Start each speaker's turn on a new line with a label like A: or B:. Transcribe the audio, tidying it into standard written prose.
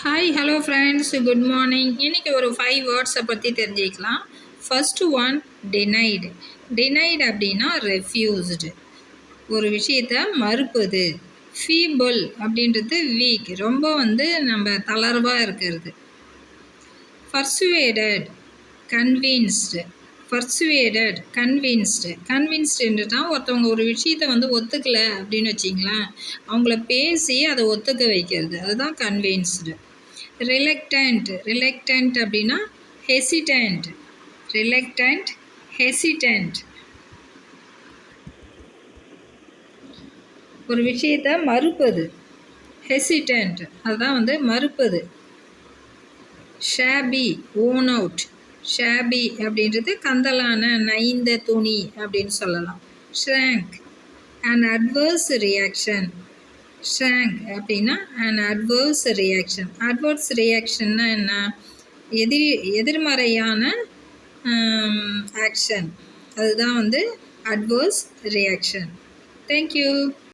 A: Hi hello friends, good morning. இன்றைக்கி ஒரு 5 வேர்ட்ஸை பற்றி தெரிஞ்சுக்கலாம். First one, denied. டினைடு அப்படின்னா ரெஃப்யூஸ்டு, ஒரு விஷயத்தை மறுப்பது. ஃபீபிள் அப்படின்றது வீக், ரொம்ப நம்ம தளர்வாக இருக்கிறது. Persuaded, convinced. பர்சுவேடட், கன்வின்ஸ்டுன்றா ஒருத்தவங்க ஒரு விஷயத்தை ஒத்துக்கலை அப்படின்னு வச்சிங்களேன், அவங்கள பேசி அதை ஒத்துக்க வைக்கிறது, அதுதான் கன்வின்ஸ்டு. ரிலக்டண்ட் அப்படின்னா ஹெசிடண்ட். ஹெசிடண்ட், ஒரு விஷயத்தை மறுப்பது. ஹெசிடண்ட், அதுதான் மறுப்பது. Shafi, own out. ஷாபி அப்படின்றது கந்தலான, நைந்த துணி அப்படின்னு சொல்லலாம். ஷ்ராங்க், அன் அட்வர்ஸ் ரியாக்ஷன். ஷ்ராங்க் அப்படின்னா அன் அட்வர்ஸ் ரியாக்ஷன். அட்வர்ஸ் ரியாக்ஷன்னா என்ன? எதிர்மறையான ஆக்ஷன், அதுதான் அட்வர்ஸ் ரியாக்ஷன். தேங்க்யூ.